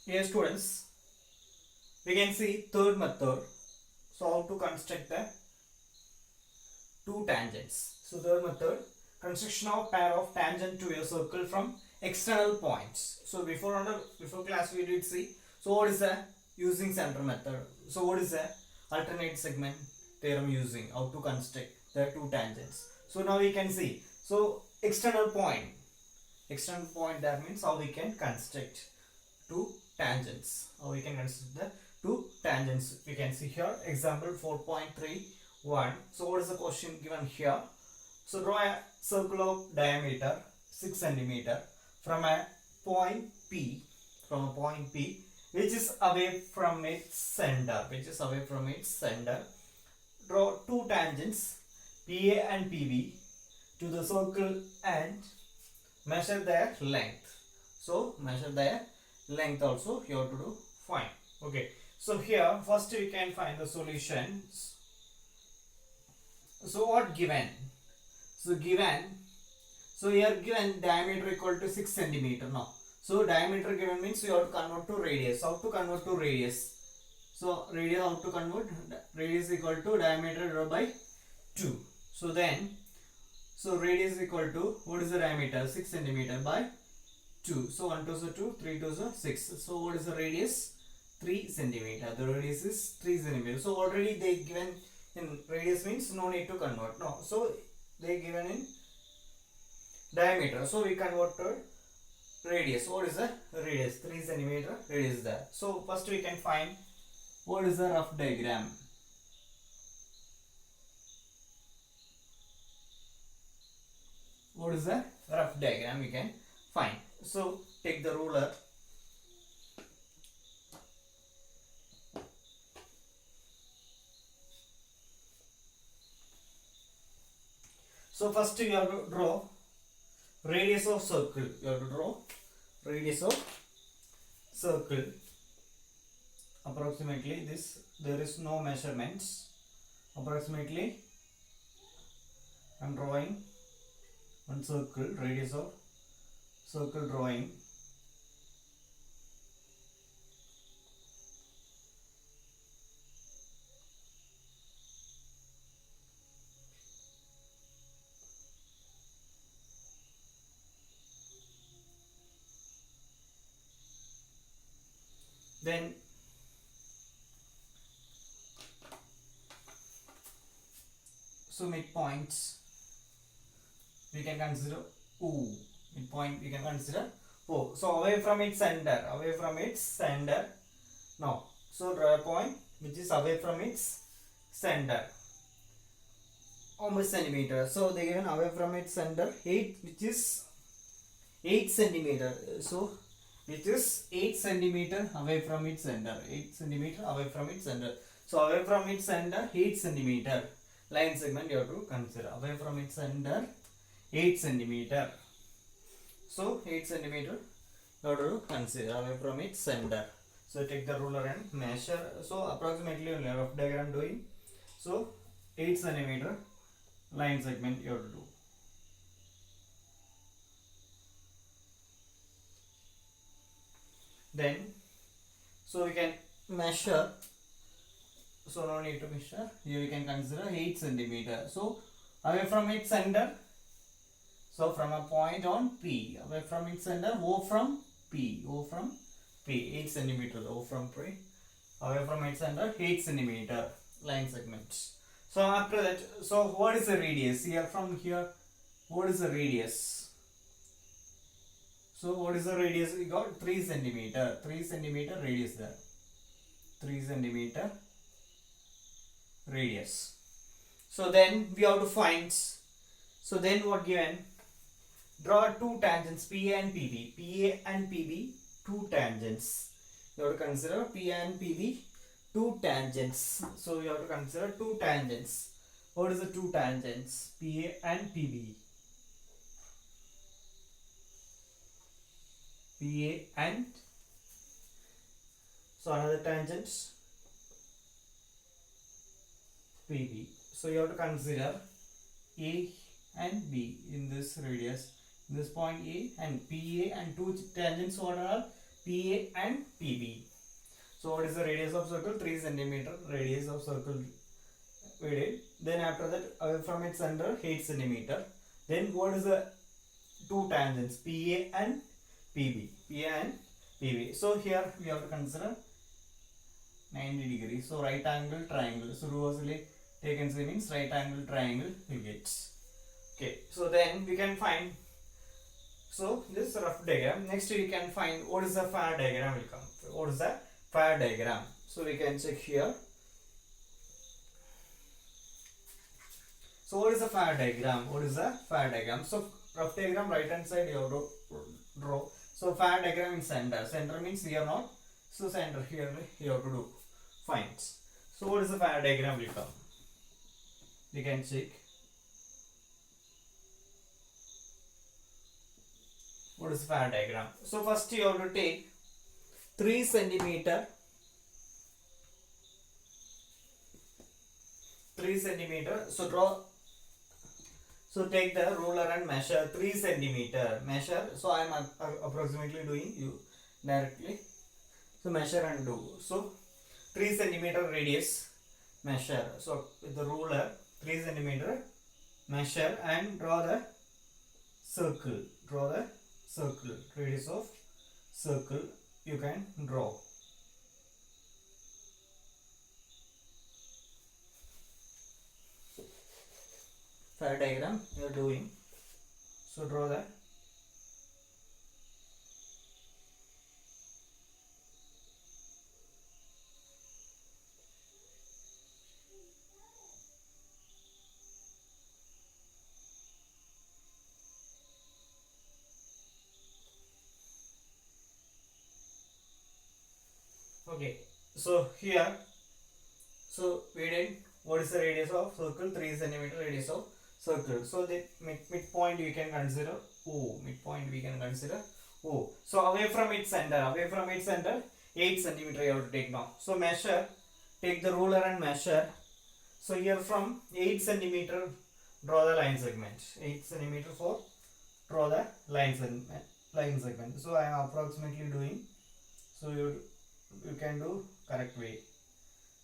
Here students, we can see third method. So how to construct the two tangents. So third method, construction of pair of tangent to a circle from external points. So before class we did see. So what is the using center method? So what is the alternate segment theorem using? How to construct the two tangents? So now we can see. So external point. External point, that means how we can construct two tangents. How we can construct the two tangents. We can see here example 4.31. So what is the question given here? So draw a circle of diameter 6 centimeter from a point P, which is away from its center. Draw two tangents PA and PB to the circle and measure their length. So measure their length also you have to do. Fine. Okay. So here first we can find the solutions. So what given? So here given diameter equal to 6 centimeter. No. So diameter given means you have to convert to radius. How to convert to radius? So radius, how to convert? Radius equal to diameter divided by 2. So then, so radius equal to, what is the diameter? 6 centimeter by 2. So 1 2 is 2, 3 2 is 6. So what is the radius? 3 centimeter. The radius is 3 centimeter. So already they given in radius means no need to convert. No. So they given in diameter. So we convert to radius. What is the radius? 3 centimeter radius there. So first we can find what is the rough diagram. What is the rough diagram we can find. So take the ruler. So first you have to draw radius of circle. You have to draw radius of circle. Approximately this, there is no measurements. Approximately I am drawing one circle, radius of circle drawing. Then so midpoints we can consider O. Midpoint we can consider O. So away from its center. No. So draw a point which is away from its center. How much centimeter? So they given away from its center 8, which is 8 centimeter. So which is 8 centimeter away from its center. 8 centimeter away from its center. So away from its center 8 centimeter. Line segment you have to consider. Away from its center 8 centimeter. So 8 centimeter you have to consider away from its center. So take the ruler and measure. So approximately only rough diagram doing. So 8 centimeter line segment you have to do. Then so we can measure. So no need to measure. Here we can consider 8 centimeter. So away from its center. So from a point on P, away from its center, O from P, 8 centimeter, O from P, away from its center, 8 centimeter line segments. So after that, so what is the radius? Here from here, what is the radius? So what is the radius? We got 3 centimeter, radius there, 3 centimeter radius. So then we have to find. So then what given? Draw two tangents PA and PB. Two tangents. You have to consider PA and PB two tangents. So you have to consider two tangents. What is the two tangents? PA and PB. PA and so another tangents PB. So you have to consider A and B in this radius. This point A and PA and two tangents what are PA and PB. So what is the radius of circle? 3 centimeter radius of circle we did. Then after that, away from its center, 8 centimeter. Then what is the two tangents? PA and PB. PA and PB. So here we have to consider 90 degrees. So right angle triangle. So reversely taken means right angle triangle we get. Okay. So then we can find. So this is a rough diagram. Next we can find what is the fire diagram will come. What is the fire diagram? So we can check here. So what is the fire diagram? What is the fire diagram? So rough diagram, right hand side you have to draw. So fire diagram in center. Center means here not. So center here you have to do. Fine. So what is the fire diagram will come? We can check. What is the fire diagram? So first you have to take 3 centimeter. 3 centimeter. So draw. So take the ruler and measure 3 centimeter. Measure. So I am approximately doing you directly. So measure and do. So 3 centimeter radius measure. So with the ruler 3 centimeter measure and draw the circle. Draw the circle. Radius of circle you can draw. Fire diagram you are doing. So draw that. Okay. So here, so we did what is the radius of circle? 3 centimeter radius of circle. So the midpoint we can consider O. Midpoint we can consider O. So away from its center, 8 centimeter you have to take now. So measure, take the ruler and measure. So here from 8 centimeter, draw the line segment. 8 centimeter for draw the line segment. So I am approximately doing. So you can do correct way.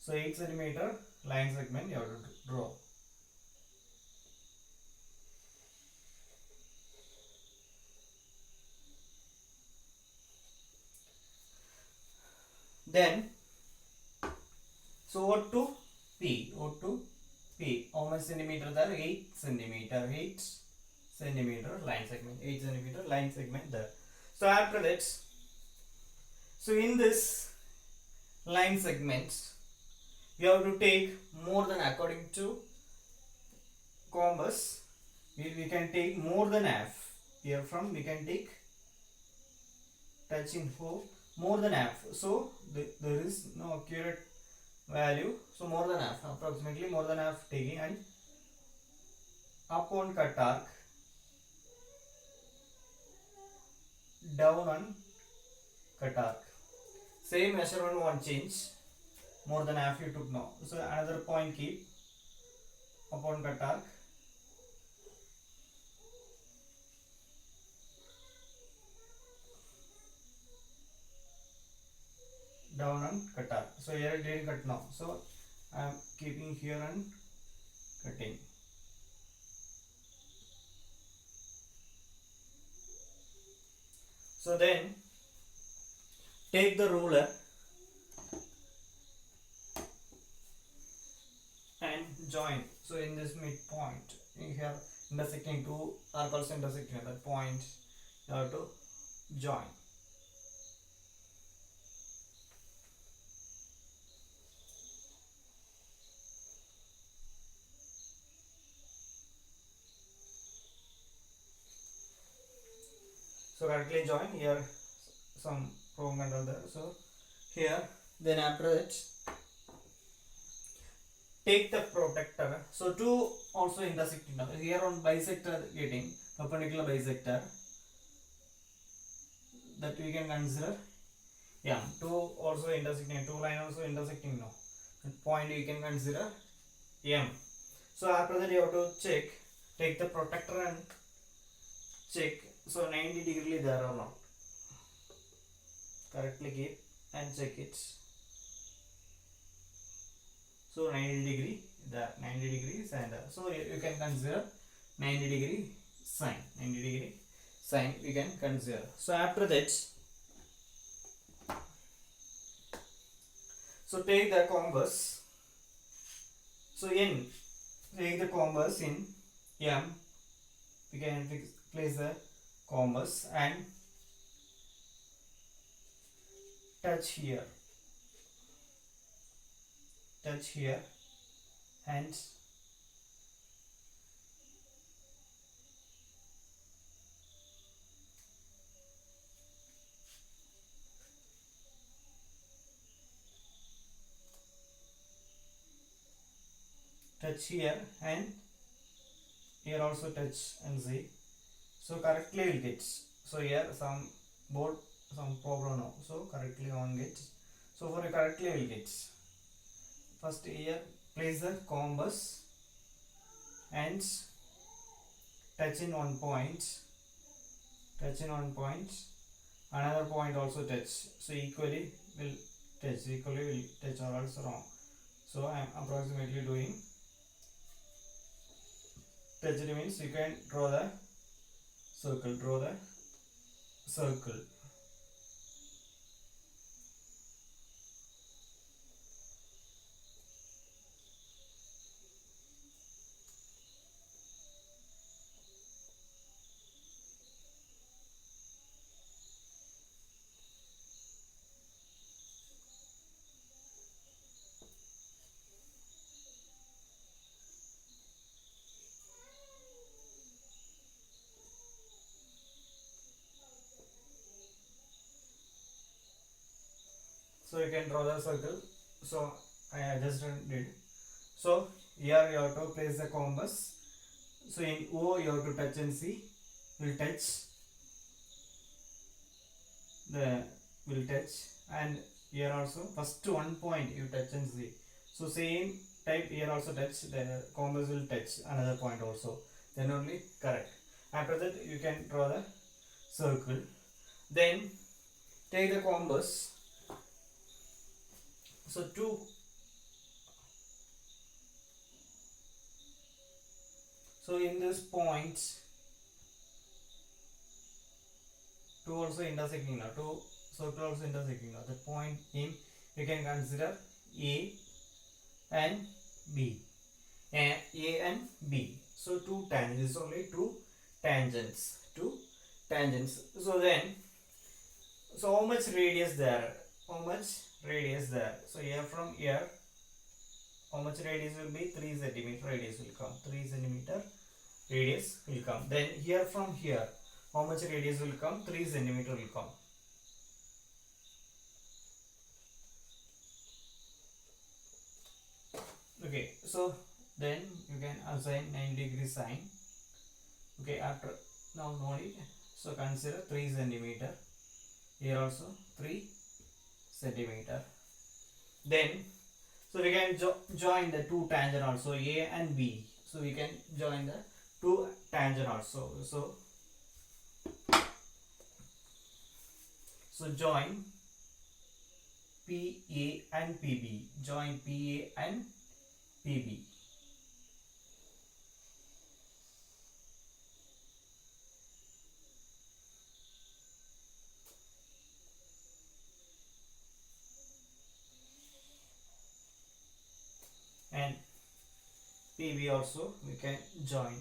So 8 centimeter line segment you have to draw. Then, so what to P? What to P? How much centimeter there? 8 centimeter. 8 centimeter line segment. 8 centimeter line segment there. So after that, so in this line segment, we have to take more than according to compass. We can take more than half. Here from we can take touching for more than half. So there is no accurate value. So more than half, approximately more than half taking, and upon cut arc, down on cut arc. Same measurement won't change. More than half you took now. So another point keep upon cut arc. Down and cut arc. So here I didn't cut now. So I am keeping here and cutting. So then take the ruler and join. So in this midpoint, here intersecting two arc also intersecting at that point, you have to join. So correctly join. Here some wrong and all there. So here, then after that, take the protector. So two also intersecting. Here on bisector getting perpendicular bisector, that we can consider M. Two also intersecting. Two line also intersecting now. That point we can consider M. So after that you have to check. Take the protector and check. So 90 degree there or not. correctly keep and check it. So 90 degree, the 90 degrees, and so you can consider 90 degree sine. 90 degree sine we can consider. So after that, so take the compass. So take the compass in M. We can place the compass and touch here. Touch here and touch here and here also touch and see. So correctly will get. So here some board some problem now. So correctly on get. So for correctly will get. First here place the compass and touch in one point. Touch in one point. Another point also touch. So equally will touch. Equally will touch or also wrong. So I am approximately doing. Touch means you can draw the circle. Draw the circle. So you can draw the circle. So I just did. So here you have to place the compass. So in O you have to touch and see. Will touch. Will touch, and here also first one point you touch and see. So same type here also touch. The compass will touch another point also. Then only correct. After that you can draw the circle. Then take the compass. So so in this point, two also intersecting now. Two circle also intersecting now. The point in we can consider A and B. A and B. So two tangents, only two tangents. Two tangents. So then, so how much radius there? How much radius there? So here from here, how much radius will be? 3 centimeter radius will come. 3 centimeter radius will come. Then here from here, how much radius will come? 3 centimeter will come. Okay, so then you can assign 90 degree sine. Okay, after now know it. So consider 3 centimeter. Here also 3 centimeter. Then so we can join the two tangent also, A and B. So we can join the two tangent also. So join PA and PB. Join PA and PB. And PB also we can join.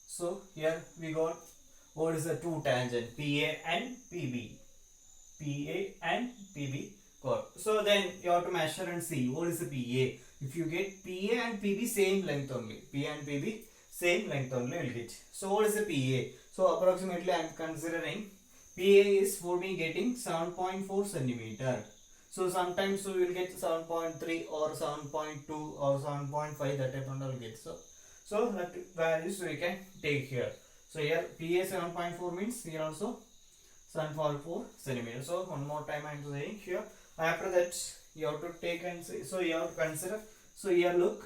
So here we got what is the two tangent PA and PB. PA and PB got. So then you have to measure and see what is the PA. If you get PA and PB same length only. PA and PB same length only will get. So what is the PA? So approximately I am considering PA is for me getting 7.4 centimeter. So sometimes we will get 7.3 or 7.2 or 7.5, that type and all get. So that values we can take here. So here PA 7.4 means here also 7.4 centimeter. So one more time I am saying here After that, you have to take and say, so you have to consider. So here look.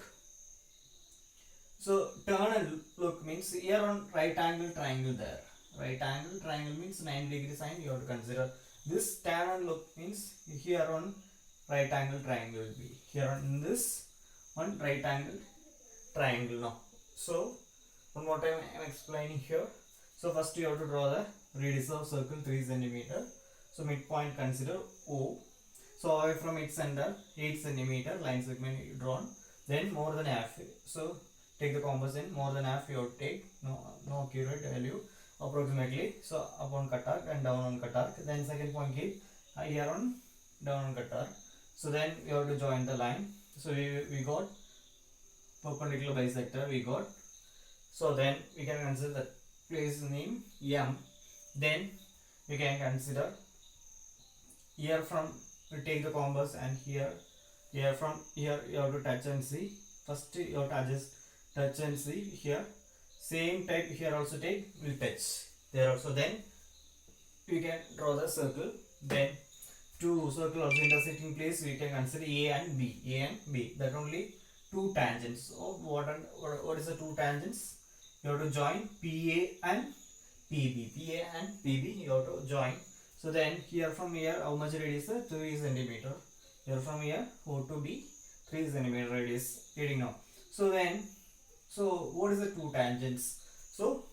So turn and look means here on right angle triangle there. Right angle triangle means 90-degree sign. You have to consider this. Turn and look means here on right angle triangle will be here on this one right angle triangle now. So one more time I am explaining here. So first you have to draw the radius of circle 3 cm. So midpoint consider O. So away from its center 8 cm line segment drawn. Then more than half. So take the compass in more than half you have to take. No accurate value approximately. So up on cut arc and down on cut arc. Then second point keep here on down on cut arc. So then we have to join the line. So we got perpendicular bisector we got. So then we can consider the place name M. Then we can consider here from we take the compass and here from here you have to touch and see. First you have to adjust touch and see here. Same type here also take will touch there also. Then we can draw the circle. Then two circle also intersecting place we can consider A and B. A and B. That only two tangents. So what is the two tangents? You have to join PA and PB. PA and PB you have to join. So then here from here how much radius? 3 cm. Here from here O to B 3 cm radius reading now. So then what is the two tangents? So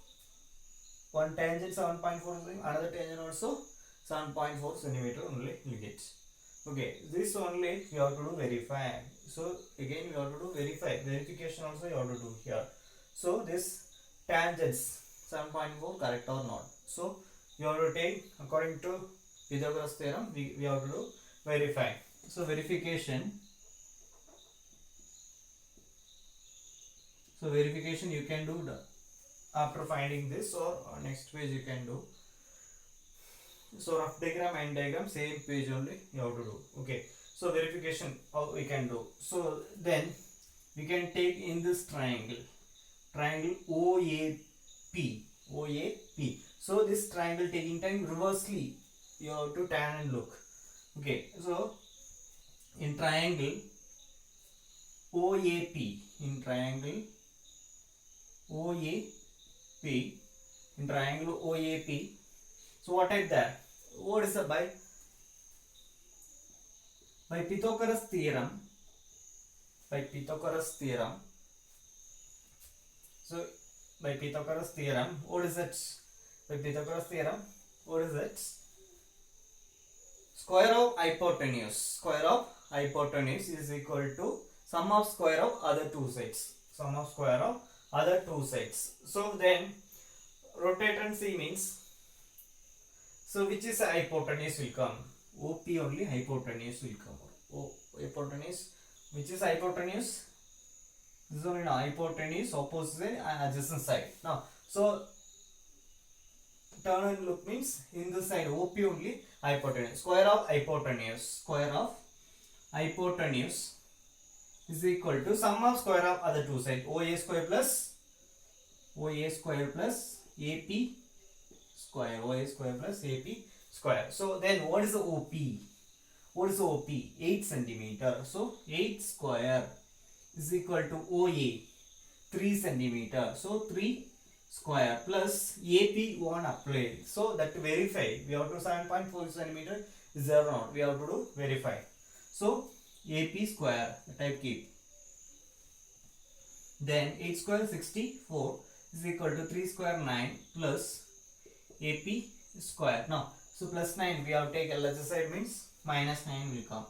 one tangent 7.4 cm, another tangent also 7.4 cm only you get. Okay, this only you have to do verify. So again you have to do verification also you have to do here. So this tangents 7.4 correct or not. So you have to take according to Pythagoras theorem we have to do verify. So verification. So verification you can do after finding this or next page you can do. So rough diagram and diagram same page only you have to do. Okay. So verification how we can do. So then we can take in this triangle OAP. So this triangle taking time reversely you have to tan and look. Okay. So in triangle OAP so what type there? What is the by Pythagoras theorem? So by Pythagoras theorem, what is it? By Pythagoras theorem, what is it? Square of hypotenuse is equal to sum of square of other two sides. So then rotate and see means. So which is hypotenuse will come? OP only hypotenuse will come. Hypotenuse. Which is hypotenuse? This is only hypotenuse opposite and adjacent side. Now, so turn and look means in this side OP only hypotenuse. Square of hypotenuse is equal to sum of square of other two sides. OA square plus AP square. OA square plus AP square. So then what is the OP? 8 cm. So 8 square is equal to OA 3 cm. So 3 square plus AP 1 applied. So that to verify we have to 7.4 cm is there or not? We have to do verify. So AP square type keep. Then 8 square 64 is equal to 3 square 9 plus AP square. Now so plus 9 we have to take LHS side means minus 9 will come.